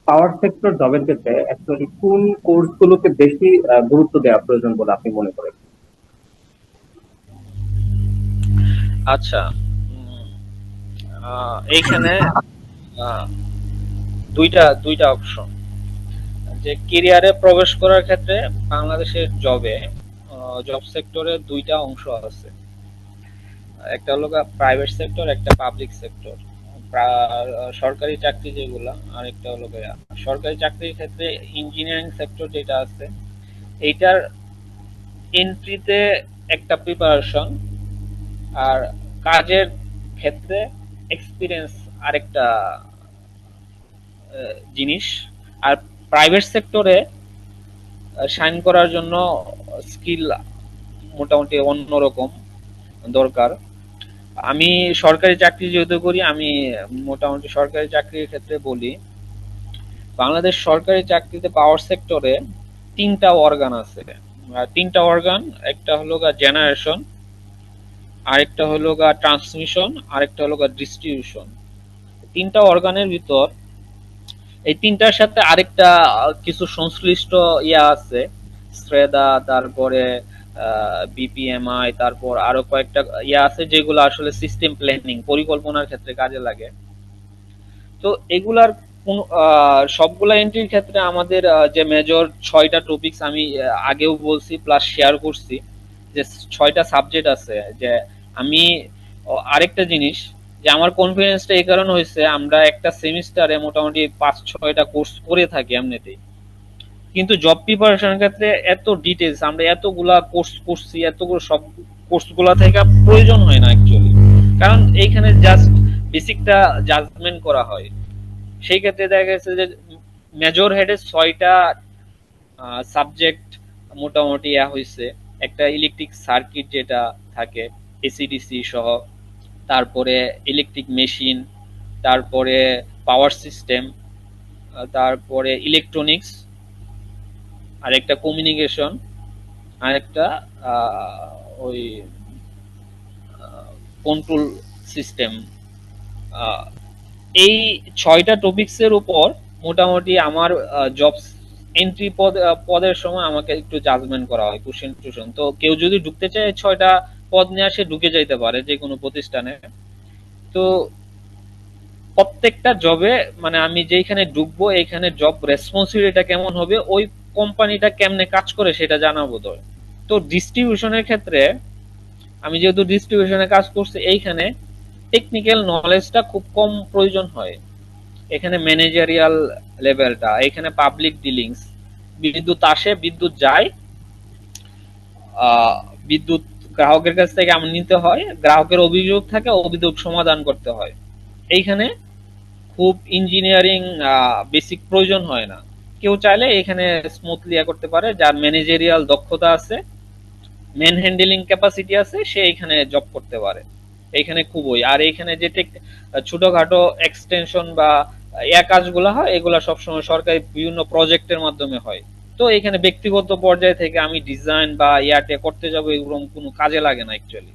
পাওয়ার সেক্টর জবের ক্ষেত্রে অ্যাকচুয়ালি কোন কোর্স গুলোকে বেশি গুরুত্ব দেওয়া প্রয়োজন বলে আপনি মনে করেন? আচ্ছা, এইখানে আহ, দুইটা দুইটা অপশন, যে কেরিয়ারে প্রবেশ করার ক্ষেত্রে বাংলাদেশের জব সেক্টরে দুইটা অংশ আছে। একটা হলো প্রাইভেট সেক্টর, একটা পাবলিক সেক্টর। সরকারি চাকরি যেগুলা, আর একটা হলো সরকারি চাকরির ক্ষেত্রে ইঞ্জিনিয়ারিং সেক্টর যেটা আছে, এইটার এন্ট্রিতে একটা প্রিপারেশন, আর কাজের ক্ষেত্রে এক্সপিরিয়েন্স আরেকটা জিনিস। আর প্রাইভেট সেক্টরে শাইন করার জন্য স্কিল মোটামুটি অন্যরকম দরকার। আমি সরকারি চাকরি যেহেতু করি, আমি মোটামুটি সরকারি চাকরির ক্ষেত্রে বলি, বাংলাদেশ সরকারি চাকরিতে পাওয়ার সেক্টরে তিনটা অর্গান আছে। তিনটা অর্গান, একটা হলো জেনারেশন, আরেকটা হলো ট্রান্সমিশন, আরেকটা হলো ডিস্ট্রিবিউশন। তিনটা অর্গানের ভিতর এই তিনটার সাথে আরেকটা কিছু সংশ্লিষ্ট ইয়া আছে, শ্রেদা, তারপরে বিপিএমআই, তারপর আরো কয়েকটা ইয়া আছে যেগুলো আসলে সিস্টেম প্ল্যানিং পরিকল্পনার ক্ষেত্রে কাজে লাগে। তো এগুলার সবগুলা এন্ট্রির ক্ষেত্রে আমাদের যে মেজর 6টা টপিকস আমি আগেও বলছি প্লাস শেয়ার করছি, যে 6টা সাবজেক্ট আছে। যে আমি আরেকটা জিনিস, যে আমার কনফিডেন্সটা এই কারণে হয়েছে, আমরা একটা সেমিস্টারে মোটামুটি 5-6টা কোর্স করে থাকি এমনিতেই, কিন্তু জব প্রিপারেশনের ক্ষেত্রে এত ডিটেলস আমরা এতগুলা কোর্স করছি, এতগুলো সব কোর্সগুলা থেকে প্রয়োজন হয় না অ্যাকচুয়ালি। কারণ এইখানে জাস্ট বেসিকটা জাজমেন্ট করা হয়। সেই ক্ষেত্রে দেখা গেছে যে মেজর হেডে 6টা সাবজেক্ট মোটামুটি হয়েছে। একটা ইলেকট্রিক সার্কিট যেটা থাকে, এসিডিসি সহ, তারপরে ইলেকট্রিক মেশিন, তারপরে পাওয়ার সিস্টেম, তারপরে ইলেকট্রনিক্স, আরেকটা কমিউনিকেশন, আরেকটা ওই কন্ট্রোল সিস্টেম। এই 6টা টপিকসের উপর মোটামুটি আমার জব এন্ট্রি পদের সময় আমাকে একটু জাজমেন্ট করা হয়, কোশ্চেন টোশ্চেন। তো কেউ যদি ঢুকতে চায় 6টা পদ নিয়ে আসে, ঢুকে যাইতে পারে যে কোনো প্রতিষ্ঠানে। তো প্রত্যেকটা জবে মানে আমি যেখানে ঢুকবো এইখানে জব রেসপন্সিবিলিটিটা কেমন হবে, ওই কোম্পানিটা কেমনে কাজ করে সেটা জানা বোধ হয়। তো ডিস্ট্রিবিউশনের ক্ষেত্রে আমি যেহেতু ডিস্ট্রিবিউশনে কাজ করছি, এইখানে টেকনিক্যাল নলেজটা খুব কম প্রয়োজন হয়। এখানে ম্যানেজারিয়াল লেভেলটা, এখানে পাবলিক ডিলিংস, বিদ্যুৎ আসে বিদ্যুৎ যায়, বিদ্যুৎ গ্রাহকের কাছ থেকে আমার নিতে হয়, গ্রাহকের অভিযোগ থাকে, অভিযোগ সমাধান করতে হয়। এইখানে খুব ইঞ্জিনিয়ারিং বেসিক প্রয়োজন হয় না। কেউ চাইলে এখানে স্মুথলি করতে পারে, যার ম্যানেজারিয়াল দক্ষতা আছে, ম্যান হ্যান্ডেলিং ক্যাপাসিটি আছে, সে এখানে জব করতে পারে। এখানে খুবই, আর এখানে যে ছোটখাটো এক্সটেনশন বা কাজগুলো হয়, এগুলা সবসময় সরকারি বিভিন্ন প্রজেক্টের মাধ্যমে হয়। তো এখানে ব্যক্তিগত পর্যায়ে থেকে আমি ডিজাইন বা করতে যাবো, এগুলো কোনো কাজে লাগে না অ্যাকচুয়ালি।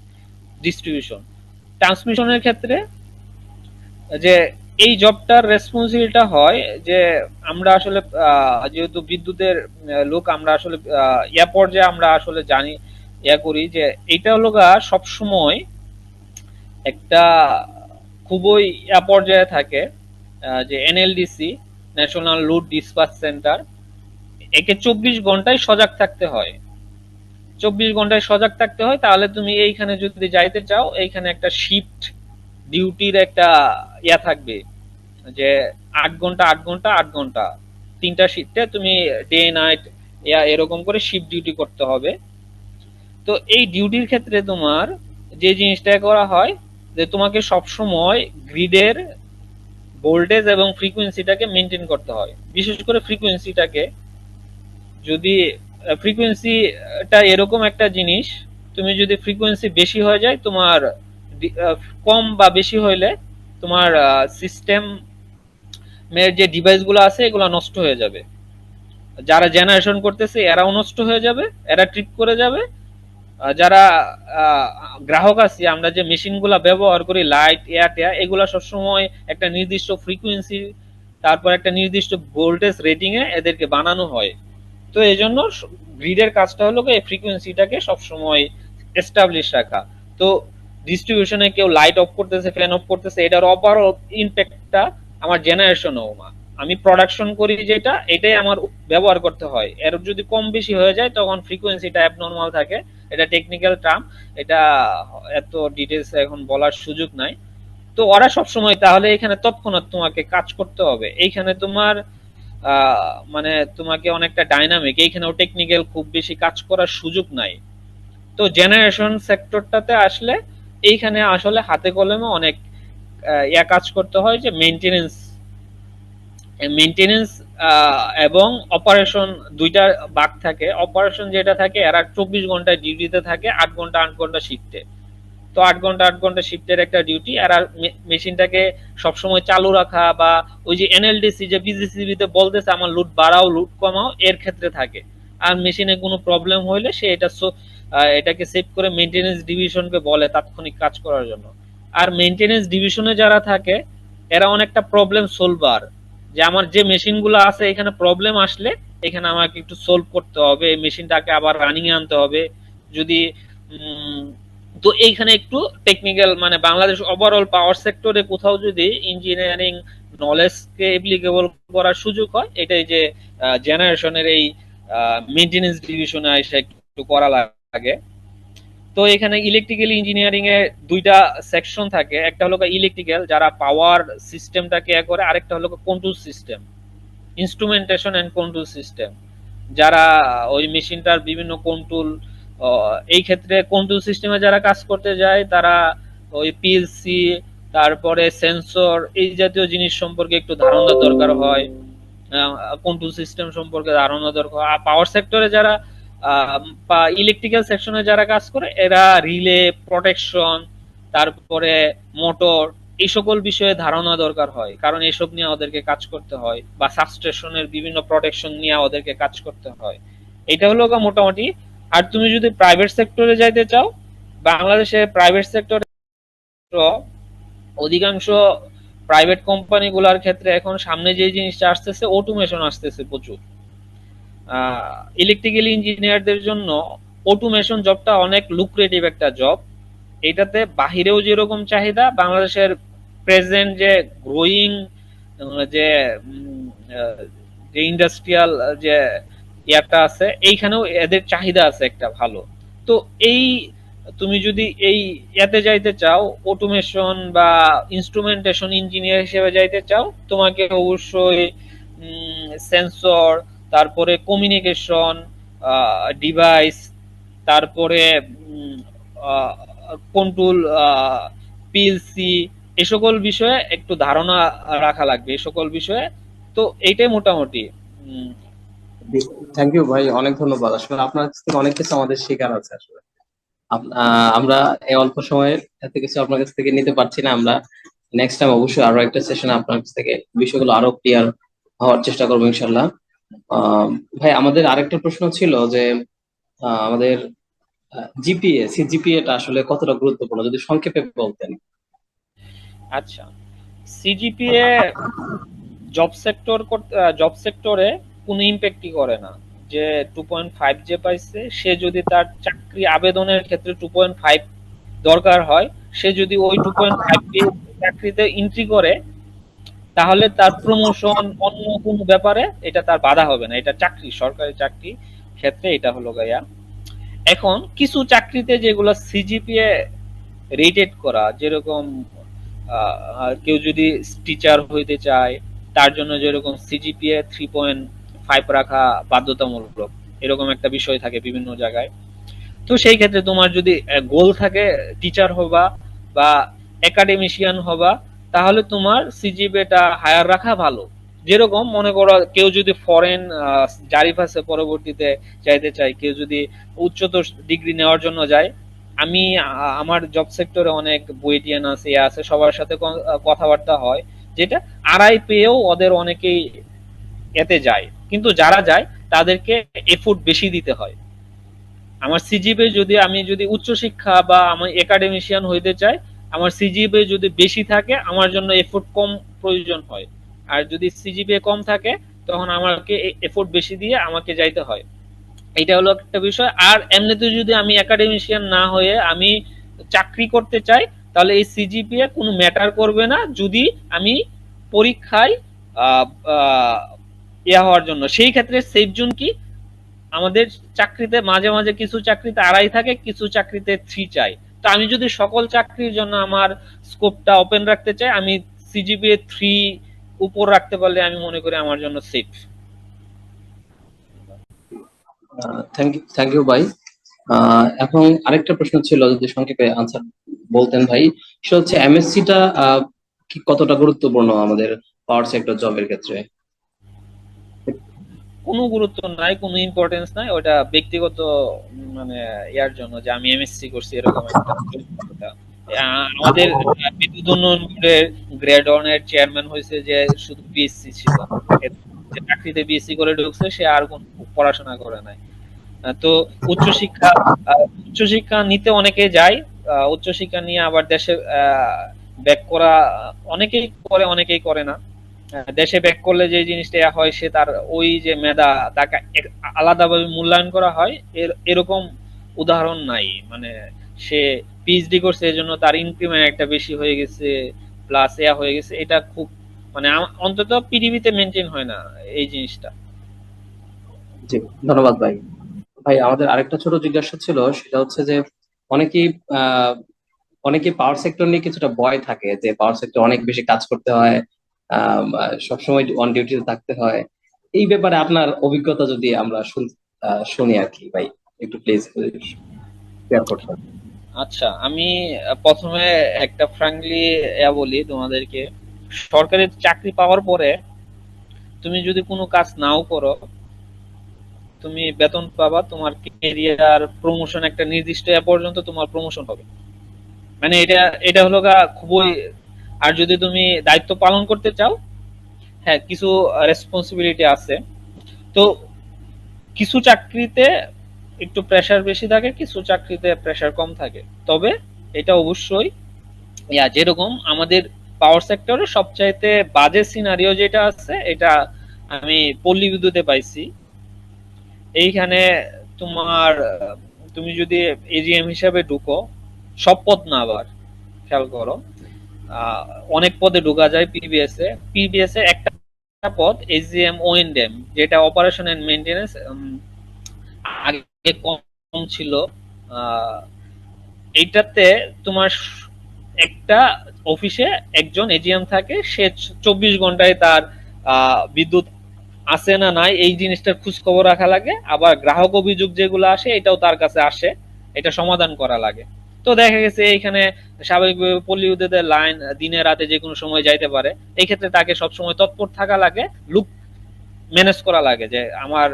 ডিস্ট্রিবিউশন, ট্রান্সমিশনের ক্ষেত্রে যে এই জবটার রেসপন্সিবিলিটা হয় যে আমরা আসলে যেহেতু বিদ্যুতের লোক, আমরা আসলে পর্যায়ে আমরা আসলে জানি করি যে এটা হলো সব সময় একটা খুবই পর্যায়ে থাকে, যে এনএলডিসি, ন্যাশনাল লোড ডিসপাচ সেন্টার, একে 24 ঘন্টায় সজাগ থাকতে হয়। 24 ঘন্টায় সজাগ থাকতে হয়। তাহলে তুমি এইখানে যদি যাইতে চাও, এইখানে একটা শিফট ডিউটির একটা থাকবে, যে 8 ঘন্টা 8 ঘন্টা 8 ঘন্টা 3টা শিফটে তুমি ডে নাইট এরকম করে শিফট ডিউটি করতে হবে। তো এই ডিউটির ক্ষেত্রে তোমার যে জিনিসটা করা হয়, যে তোমাকে সবসময় গ্রিডের ভোল্টেজ এবং ফ্রিকোয়েন্সিটাকে মেনটেন করতে হয়। বিশেষ করে ফ্রিকোয়েন্সিটাকে, যদি ফ্রিকোয়েন্সিটা এরকম একটা জিনিস, তুমি যদি ফ্রিকোয়েন্সি বেশি হয়ে যায়, তোমার কম বা বেশি হইলে তোমার সিস্টেম যে ডিভাইসগুলো আছে এগুলো নষ্ট হয়ে যাবে। যারা জেনারেশন করতেছে এরাও নষ্ট হয়ে যাবে, এরা ট্রিপ করে যাবে। যারা গ্রাহক আছি, আমরা যে মেশিনগুলো ব্যবহার করি, লাইট এয়ার এগুলা সবসময় একটা নির্দিষ্ট ফ্রিকোয়েন্সি, তারপর একটা নির্দিষ্ট ভোল্টেজ রেটিং এ এদেরকে বানানো হয়। তো এই জন্য গ্রিডের কাজটা হলো এই ফ্রিকোয়েন্সিটাকে সবসময় এস্টাবলিশ রাখা। তো ডিস্ট্রিবিউশনে কেউ লাইট অফ করতেছে, ফ্যান অফ করতেছে, এটার ওভারঅল ইম্প্যাক্টটা আমার জেনারেশনও, আমি প্রোডাকশন করি যেটা, এটাই আমার ব্যবহার করতে হয়। এর যদি কম বেশি হয়ে যায় তখন ফ্রিকোয়েন্সিটা অ্যাবনর্মাল থাকে। এটা টেকনিক্যাল টার্ম, এটা এত ডিটেলস এখন বলার সুযোগ নাই। তো ওরা সবসময়, তাহলে এখানে তৎক্ষণাৎ তোমাকে কাজ করতে হবে। এইখানে তোমার মানে তোমাকে অনেকটা ডাইনামিক, এইখানেও টেকনিক্যাল খুব বেশি কাজ করার সুযোগ নাই। তো জেনারেশন সেক্টরটাতে আসলে এইখানে আসলে হাতে কলমে অনেক কাজ করতে হয়, যে মেইনটেনেন্স মেইনটেনেন্স এবং অপারেশন, দুইটা ভাগ থাকে। অপারেশন যেটা থাকে, এরা 24 ঘন্টায় ডিউটিতে থাকে, 8 ঘন্টা 8 ঘন্টা শিফটে। তো 8 ঘন্টা 8 ঘন্টা শিফটের একটা ডিউটি, এরা মেশিনটাকে সবসময় চালু রাখা, বা ওই যে এনএলডিসি যে বিজিসিবি তে বলতেছে আমার লুট বাড়াও লুট কমাও, এর ক্ষেত্রে থাকে। আর মেশিনে কোনো প্রবলেম হইলে সে এটাকে সেভ করে মেইনটেনেন্স ডিভিশনকে বলে তাৎক্ষণিক কাজ করার জন্য। আর মেইনটেনেন্স ডিভিশনে যারা থাকে, এরা অনেকটা প্রবলেম সলভার, যে আমার যে মেশিনগুলো আছে এখানে প্রবলেম আসলে এখানে আমাকে একটু সলভ করতে হবে, এই মেশিনটাকে আবার রানিং এ আনতে হবে। যদি তো এইখানে একটু টেকনিক্যাল, মানে বাংলাদেশ ওভারঅল পাওয়ার সেক্টরে কোথাও যদি ইঞ্জিনিয়ারিং নলেজকে অ্যাপ্লিকেবল করার সুযোগ হয়, এটাই যে জেনারেশনের এই মেইনটেনেন্স ডিভিশনে এসে একটু করা লাগে। তো এখানে ইলেকট্রিক্যাল ইঞ্জিনিয়ারিং এ দুইটা সেকশন থাকে, একটা হলো ইলেকট্রিক্যাল, যারা পাওয়ার সিস্টেমটাকে করে, আরেকটা হলো control system, instrumentation and control system, যারা ওই মেশিনটার বিভিন্ন কন্ট্রোল, এই ক্ষেত্রে কন্ট্রোল সিস্টেমে যারা কাজ করতে যায়, তারা ওই পিএলসি, তারপরে সেন্সর, এই জাতীয় জিনিস সম্পর্কে একটু ধারণা দরকার হয়, কন্ট্রোল সিস্টেম সম্পর্কে ধারণা দরকার। আর পাওয়ার সেক্টরে যারা ইলেকট্রিক্যাল সেকশনে যারা কাজ করে, এরা রিলে প্রোটেকশন, তারপরে মোটর, এই সকল বিষয়ে ধারণা দরকার হয়, কারণ এসব নিয়ে ওদেরকে কাজ করতে হয়, বা সাবস্টেশনের বিভিন্ন প্রোটেকশন নিয়ে ওদেরকে কাজ করতে হয়। এটা হলো মোটামুটি। আর তুমি যদি প্রাইভেট সেক্টরে যাইতে চাও, বাংলাদেশে প্রাইভেট সেক্টরে অধিকাংশ প্রাইভেট কোম্পানি গুলার ক্ষেত্রে এখন সামনে যে জিনিসটা আসতেছে, অটোমেশন আসতেছে প্রচুর। ইলেকট্রিক্যাল ইঞ্জিনিয়ারদের জন্য অটোমেশন জবটা অনেক লুক্রেটিভ একটা জব। এটাতে বাহিরেও যেরকম চাহিদা, বাংলাদেশের প্রেজেন্ট যে গ্রোয়িং যে যে ইন্ডাস্ট্রিয়াল যে ইয়াটা আছে, এইখানেও এদের চাহিদা আছে একটা ভালো। তো এই তুমি যদি এই ইয়াতে যাইতে চাও, অটোমেশন বা ইনস্ট্রুমেন্টেশন ইঞ্জিনিয়ার হিসেবে যাইতে চাও, তোমাকে অবশ্যই সেন্সর, তারপরে কমিউনিকেশন ডিভাইস, তারপরে কন্ট্রোল, পিএলসি, এ সকল বিষয়ে একটু ধারণা রাখা লাগবে, এ সকল বিষয়ে। তো এইটাই মোটামুটি। উম, থ্যাংক ইউ ভাই, অনেক ধন্যবাদ। আসলে আপনার কাছ থেকে অনেক কিছু আমাদের শেখার আছে। আসলে আমরা এই অল্প সময়ে এত কিছু আপনার কাছ থেকে নিতে পারছি না। আমরা নেক্সট টাইম অবশ্যই আরো একটা সেশনে আপনার কাছ থেকে বিষয়গুলো আরো ক্লিয়ার হওয়ার চেষ্টা করবো ইনশাল্লাহ। আহ, ভাই, আমাদের আরেকটা প্রশ্ন ছিল যে আমাদের জিপিএ, সিজিপিএ টা আসলে কতটা গুরুত্বপূর্ণ, যদি সংক্ষেপে বলতেন। আচ্ছা, সিজিপিএ জব সেক্টরে কোনো ইম্প্যাক্টই করে না। যে 2.5 যে পাইছে, সে যদি তার চাকরি আবেদনের ক্ষেত্রে 2.5 দরকার হয়, সে যদি ওই 2.5 দিয়ে চাকরিতে এন্ট্রি করে, তাহলে তার প্রমোশন অন্য কোনো ব্যাপারে এটা তার বাধা হবে না। এটা চাকরি, সরকারি চাকরি ক্ষেত্রে এটা হলো গাইয়া। এখন কিছু চাকরিতে যেগুলো সিজিপিএ রেটেড করা, যেরকম কেউ যদি টিচার হইতে চায়, তার জন্য যেরকম সিজিপিএ 3.5 রাখা বাধ্যতামূলক, এরকম একটা বিষয় থাকে বিভিন্ন জায়গায়। তো সেই ক্ষেত্রে তোমার যদি গোল থাকে টিচার হবা বা একাডেমিশিয়ান হবা, তাহলে তোমার সিজিপিএটা হায়ার রাখা ভালো। যেরকম মনে করো কেউ যদি ফরেন জারিফ আছে পরবর্তীতে যাইতে চায়, কেউ যদি উচ্চতর ডিগ্রি নেওয়ার জন্য যায়, আমি আমার জব সেক্টরে অনেক বুয়েটিয়ান আছে, ইয়ে আছে, সবার সাথে কথাবার্তা হয়, যেটা আড়াই পেয়েও ওদের অনেকেই এতে যায়। কিন্তু যারা যায় তাদেরকে এফোর্ট বেশি দিতে হয়। আমার সিজিপিএ যদি, আমি যদি উচ্চশিক্ষা বা আমি একাডেমিশিয়ান হইতে চাই, আমার সিজিপিএ যদি বেশি থাকে, আমার জন্য এফোর্ট কম প্রয়োজন হয়। আর যদি সিজিপিএ কম থাকে, তখন আমাকে এফোর্ট বেশি দিয়ে আমাকে যাইতে হয়। এটা হলো একটা বিষয়। আর এমনিতে যদি আমি একাডেমিশিয়ান না হয়ে আমি চাকরি করতে চাই, তাহলে এই সিজিপিএ কোনো ম্যাটার করবে না, যদি আমি পরীক্ষায় আহ, আহ, ইয়া হওয়ার জন্য। সেই ক্ষেত্রে সেফ জোন কি, আমাদের চাকরিতে মাঝে মাঝে কিছু চাকরিতে আড়াই থাকে, কিছু চাকরিতে 3 চাই। তো আমি যদি সকল চাকরির জন্য আমার স্কোপটা ওপেন রাখতে চাই, আমি সিজিপিএ 3 উপর রাখতে পারলে আমি মনে করি আমার জন্য সেফ। থ্যাংক ইউ ভাই। এখন আরেকটা প্রশ্ন ছিল, যদি সংক্ষেপে আনসার বলতেন ভাই। সেটা হচ্ছে এমএসসি টা কি কতটা গুরুত্বপূর্ণ আমাদের পাওয়ার সেক্টর জবের ক্ষেত্রে? কোনো গুরুত্ব নাই, কোনো ইম্পর্টেন্স নাই, ওটা ব্যক্তিগত মানে ইয়ার জন্য, যে আমি এমএসসি করছি এরকম একটা যোগ্যতা। আমাদের বিদ্যুৎ উন্নয়ন বোর্ডের গ্রেড 1 এর চেয়ারম্যান হয়েছে যে শুধু বিএসসি ছিল, যে চাকরিতে বিএসসি করে ঢুকছে, সে আর কোন পড়াশোনা করে নাই। তো উচ্চশিক্ষা উচ্চশিক্ষা নিতে অনেকে যায়, উচ্চশিক্ষা নিয়ে আবার দেশে ব্যাক করা অনেকেই করে, অনেকেই করে না। দেশে ব্যাক করলে যে জিনিসটা হয়, সে তার ওই যে মেধা, তাকে আলাদাভাবে মূল্যায়ন করা হয়, এরকম উদাহরণ নাই। মানে সে পিএইচডি করছে, এজন্য তার ইনক্রিমেন্ট একটা বেশি হয়ে গেছে, প্লাস এয়া হয়ে গেছে, এটা খুব মানে অন্তত পৃথিবীতে মেনটেন হয় না এই জিনিসটা। জি, ধন্যবাদ ভাই। ভাই, আমাদের আরেকটা ছোট জিজ্ঞাসা ছিল, সেটা হচ্ছে যে অনেকেই আহ অনেকে পাওয়ার সেক্টর নিয়ে কিছুটা ভয় থাকে, যে পাওয়ার সেক্টর অনেক বেশি কাজ করতে হয়, সবসময় অন ডিউটিতে থাকতে হয়। এই ব্যাপারে আপনার অভিজ্ঞতা যদি আমরা শুনি আর কি ভাই, একটু প্লিজ শেয়ার করতেন। আচ্ছা, আমি প্রথমে একটা ফ্র্যাঙ্কলি বলি তোমাদেরকে। সরকারি চাকরি পাওয়ার পরে তুমি যদি কোনো কাজ নাও করো, তুমি বেতন পাবা, তোমার কেরিয়ার প্রমোশন একটা নির্দিষ্ট পর্যন্ত তোমার প্রমোশন হবে। মানে এটা এটা হলো খুবই, আর যদি তুমি দায়িত্ব পালন করতে চাও, হ্যাঁ কিছু রেসপন্সিবিলিটি আছে। তো কিছু চাকরিতে একটু প্রেসার বেশি থাকে, কিছু চাকরিতে প্রেসার কম থাকে। তবে এটা অবশ্যই যেরকম আমাদের পাওয়ার সেক্টরে সবচাইতে বাজে সিনারিও যেটা আছে, এটা আমি পল্লী বিদ্যুতে পাইছি। এইখানে তোমার তুমি যদি এজিএম হিসাবে ঢুকো, সব পদ না আবার, খেয়াল করো, আহ, অনেক পদে ঢোকা যায় পিবিএস এ। পিবিএস এ একটা পদ এজিএম ওএনডেম, যেটা অপারেশন এন্ড মেইনটেনেন্স, আগে কম ছিল। আহ, এইটাতে তোমার একটা অফিসে একজন এজিএম থাকে, সে 24 ঘন্টায় তার বিদ্যুৎ আছে না নাই এই জিনিসটার খোঁজ খবর রাখা লাগে। আবার গ্রাহক অভিযোগ যেগুলো আসে এটাও তার কাছে আসে, এটা সমাধান করা লাগে। তো দেখা গেছে এইখানে স্বাভাবিকভাবে পল্লী বিদ্যুতের লাইন দিনে রাতে যে কোনো সময় যাইতে পারে। এই ক্ষেত্রে তাকে সবসময় তৎপর থাকা লাগে, লুক ম্যানেজ করা লাগে যে আমার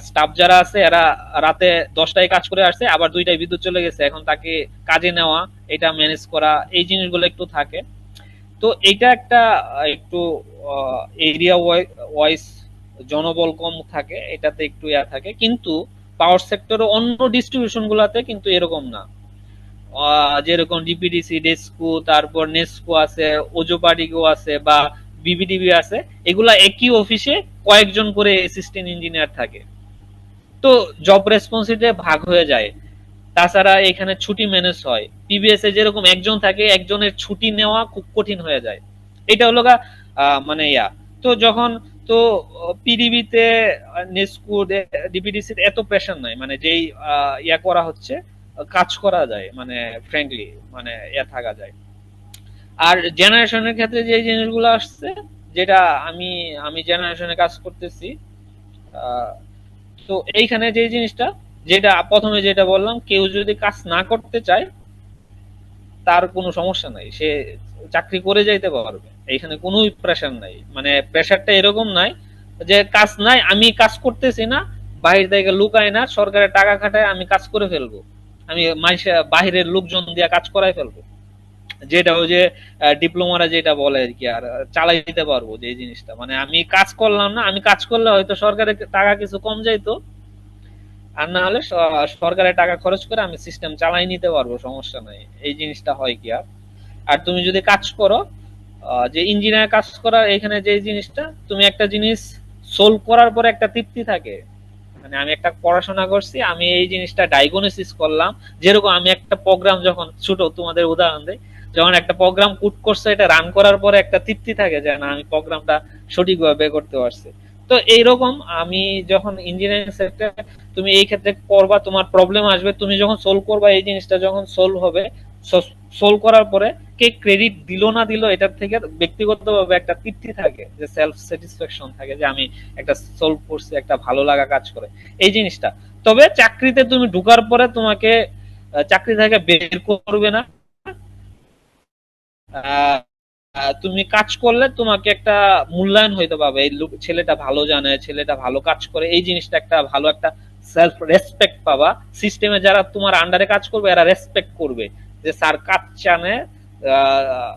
স্টাফ যারা আছে এরা রাতে 10টায় কাজ করে আসছে, আবার 2টায় বিদ্যুৎ চলে গেছে, এখন তাকে কাজে নেওয়া, এটা ম্যানেজ করা, এই জিনিসগুলো একটু থাকে। তো এইটা একটা একটু এরিয়া ওয়াইজ জনবল কম থাকে, এটাতে একটু থাকে। কিন্তু পাওয়ার সেক্টরে অন্য ডিস্ট্রিবিউশন গুলাতে কিন্তু এরকম না। যেরকম ডিপিডিসি, ডেস্কো, তারপর নেস্কো আছে, ওজোপাডিগো আছে, বা বিবিডিবি আছে, এগুলা একই অফিসে কয়েকজন করে অ্যাসিস্ট্যান্ট ইঞ্জিনিয়ার থাকে। তো জব রেসপন্সিবিলিটি ভাগ হয়ে যায়। তাছাড়া এখানে ছুটি ম্যানেজ হয়। পিবিএস এ যেরকম একজন থাকে, একজনের ছুটি নেওয়া খুব কঠিন হয়ে যায়। এটা হলো মানে তো যখন তো পিডিবিতে, নেস্কো, ডিপিডিসি এত প্রেশার নাই, মানে যেই করা হচ্ছে, কাজ করা যায়, মানে ফ্র্যাঙ্কলি মানে থাকা যায়। আর জেনারেশনের ক্ষেত্রে যে জিনিসগুলো আসছে, যেটা আমি আমি জেনারেশনে কাজ করতেছি, আহ, তো এইখানে যে জিনিসটা, যেটা প্রথমে যেটা বললাম, কেউ যদি কাজ না করতে চায় তার কোনো সমস্যা নাই, সে চাকরি করে যাইতে পারবে, এইখানে কোনো প্রেশার নাই। মানে প্রেশারটা এরকম নাই যে কাজ নাই, আমি কাজ করতেছি না, বাহির থেকে লুকায় না, সরকারের টাকা খাটায় আমি কাজ করে ফেলবো, আমি বাহিরের লোকজন দিয়ে কাজ করাই ফেলবো, যেটা ওই যে ডিপ্লোমারা যেটা বলে আর কি, আর চালাই দিতে পারবো যে এই জিনিসটা, মানে আমি কাজ করলাম না, আমি কাজ করলে হয়তো সরকারের টাকা কিছু কম যাইতো, আর না হলে সরকারের টাকা খরচ করে আমি সিস্টেম চালাই নিতে পারবো, সমস্যা নাই। এই জিনিসটা হয় কি। আর আর তুমি যদি কাজ করো, যে ইঞ্জিনিয়ার কাজ করা, এখানে যে জিনিসটা, তুমি একটা জিনিস সোলভ করার পরে একটা তৃপ্তি থাকে। মানে আমি একটা পড়াশোনা করছি, আমি এই জিনিসটা ডায়াগনোসিস করলাম, যেরকম আমি একটা প্রোগ্রাম যখন ছোট, তোমাদের উদাহরণ দেই, যখন একটা প্রোগ্রাম কুট করছে, এটা রান করার পরে একটা তৃপ্তি থাকে যে না, আমি প্রোগ্রামটা সঠিকভাবে করতে পারছি। তো এইরকম আমি যখন ইঞ্জিনিয়ারিং সেক্টরে, তুমি এই ক্ষেত্রে করবা, তোমার প্রবলেম আসবে, তুমি যখন সলভ করবা, এই জিনিসটা যখন সলভ হবে, সলভ করার পরে কে ক্রেডিট দিল না দিল, এটার থেকে ব্যক্তিগতভাবে একটা তৃপ্তি থাকে, যে সেলফ স্যাটিসফ্যাকশন থাকে, যে আমি একটা সলভ করছি, একটা ভালো লাগা কাজ করে এই জিনিসটা। তবে চাকরিতে তুমি ঢুকার পরে তোমাকে চাকরি থেকে বের করবে না। আহ, তুমি কাজ করলে তোমাকে একটা মূল্যায়ন হইতে পারবে, এই ছেলেটা ভালো জানে, ছেলেটা ভালো কাজ করে, এই জিনিসটা একটা ভালো একটা সেলফ রেসপেক্ট পাবা। সিস্টেমে যারা তোমার আন্ডারে কাজ করবে এরা রেসপেক্ট করবে, যে স্যার কাজ জানে, আহ,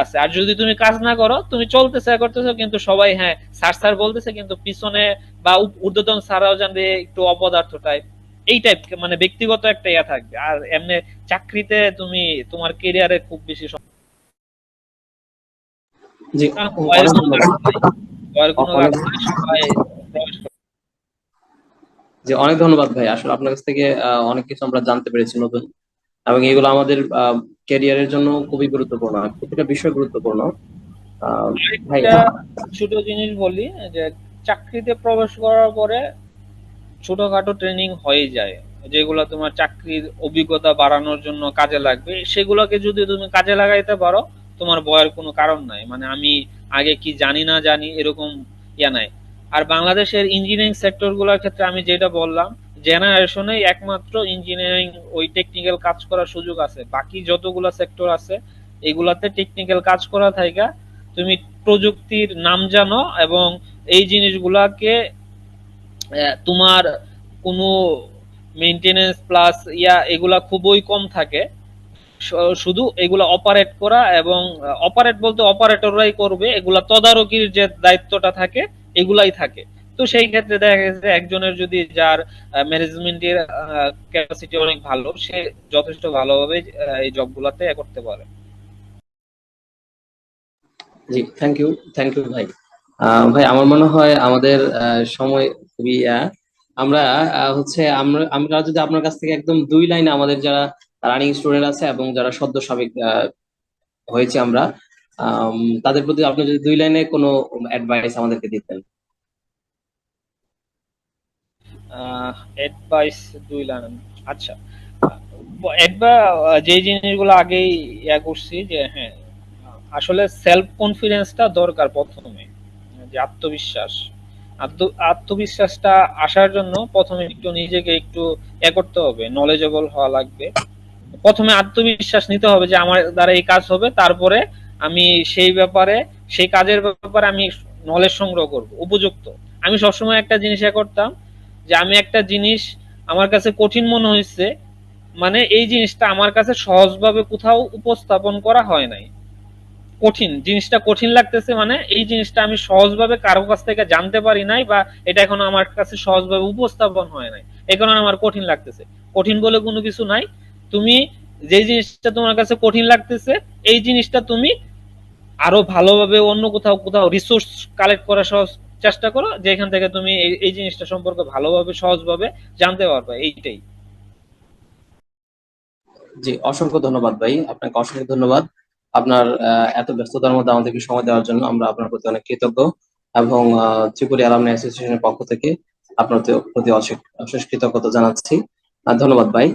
আছে। আর যদি তুমি কাজ না করো, তুমি চলতেছে করতেছো, কিন্তু সবাই হ্যাঁ স্যার স্যার বলতেছে, কিন্তু পিছনে বা ঊর্ধ্বতন স্যাররাও জানবে একটু অপদার্থ টাইপ, এই টাইপ, মানে ব্যক্তিগত একটা থাকবে। আর এমনি চাকরিতে তুমি তোমার কেরিয়ারে খুব বেশি জি, ভয়ের অনেক কোনো ধন্যবাদ। ঘাটতি নাই, ভয়ের কোনো অনেক ঘাটতি নাই, সবাই প্রবেশ করে। জি, অনেক ধন্যবাদ ভাই। আসলে আপনার কাছ থেকে অনেক কিছু আমরা জানতে পেরেছি নতুন, এবং এগুলো আমাদের ক্যারিয়ারের জন্য খুবই গুরুত্বপূর্ণ, প্রতিটা বিষয় গুরুত্বপূর্ণ। ভাই, আরেকটা ছোট জিনিস বলি, যে চাকরিতে প্রবেশ করার পরে ছোটখাটো ট্রেনিং হয়ে যায়, যেগুলো তোমার চাকরির অভিজ্ঞতা বাড়ানোর জন্য কাজে লাগবে, সেগুলোকে যদি তুমি কাজে লাগাইতে পারো, তোমার ভয়ের কোনো কারণ নাই। মানে আমি আগে কি জানি না জানি এরকম নাই। আর বাংলাদেশের ইঞ্জিনিয়ারিং সেক্টর গুলোর ক্ষেত্রে আমি যেটা বললাম, জেনারেশনে একমাত্র ইঞ্জিনিয়ারিং ওই টেকনিক্যাল কাজ করার সুযোগ আছে, বাকি যতগুলো সেক্টর আছে এগুলাতে টেকনিক্যাল কাজ করা থাইকা তুমি প্রযুক্তির নাম জানো, এবং এই জিনিসগুলাকে তোমার কোনো মেইনটেনেন্স প্লাস এগুলা খুবই কম থাকে। শুধু এগুলা অপারেট করা, এবং অপারেট বলতে অপারেটররাই করবে, এগুলা তদারকির যে দায়িত্বটা থাকে এগুলাই থাকে। তো সেই ক্ষেত্রে দেখা গেছে একজনের যদি যার ম্যানেজমেন্টের ক্যাপাসিটি অনেক ভালো, সে যথেষ্ট ভালোভাবে এই জবগুলাতে করতে পারে। জি, থ্যাংক ইউ ভাই। ভাই আমার মনে হয় আমাদের সময় খুবই আমরা হচ্ছে আমরা আমরা যদি আপনার কাছ থেকে একদম দুই লাইনে আমাদের যারা রানিং স্টুডেন্ট আছে এবং যারা সদ্য সাবেক হয়েছে আমরা, আম, তাদের প্রতি আপনি যদি দুই লাইনে কোনো অ্যাডভাইস আমাদেরকে দিতেন। Advice ২ line. আচ্ছা, যে জিনিসগুলো আগেই করছি যে হ্যাঁ, আসলে সেলফ কনফিডেন্সটা দরকার প্রথমে, যে আত্মবিশ্বাস। আত্মবিশ্বাসটা আসার জন্য প্রথমে একটু নিজেকে একটু করতে হবে, নলেজেবল হওয়া লাগবে। প্রথমে আত্মবিশ্বাস নিতে হবে যে আমার দ্বারা এই কাজ হবে, তারপরে আমি সেই ব্যাপারে, সেই কাজের ব্যাপারে আমি নলেজ সংগ্রহ করব উপযুক্ত। আমি সবসময় একটা জিনিস করতাম, যে আমি একটা জিনিস আমার কাছে কঠিন মনে হয়েছে, মানে এই জিনিসটা আমার কাছে সহজভাবে কোথাও উপস্থাপন করা হয় নাই। কঠিন জিনিসটা কঠিন লাগতেছে, মানে এই জিনিসটা আমি সহজভাবে কারো কাছ থেকে জানতে পারি নাই, বা এটা এখনো আমার কাছে সহজভাবে উপস্থাপন হয় নাই, এই কারণে আমার কঠিন লাগতেছে। কঠিন বলে কোনো কিছু নাই। তুমি যে জিনিসটা তোমার কাছে কঠিন লাগতেছে, এই জিনিসটা তুমি আরো ভালোভাবে অন্য কোথাও কোথাও রিসোর্স কালেক্ট করার চেষ্টা করো, যেখান থেকে তুমি এই জিনিসটা সম্পর্কে ভালোভাবে সহজভাবে জানতে পারবে, এইটাই। জি, অসংখ্য ধন্যবাদ ভাই, আপনাকে অসংখ্য ধন্যবাদ। আপনার এত ব্যস্ততার মধ্যে আমাদেরকে সময় দেওয়ার জন্য আমরা আপনার প্রতি অনেক কৃতজ্ঞ, এবং ত্রিপুরা অ্যালামনি অ্যাসোসিয়েশনের পক্ষ থেকে আপনার প্রতি অশেষ অশেষ কৃতজ্ঞতা জানাচ্ছি। ধন্যবাদ ভাই।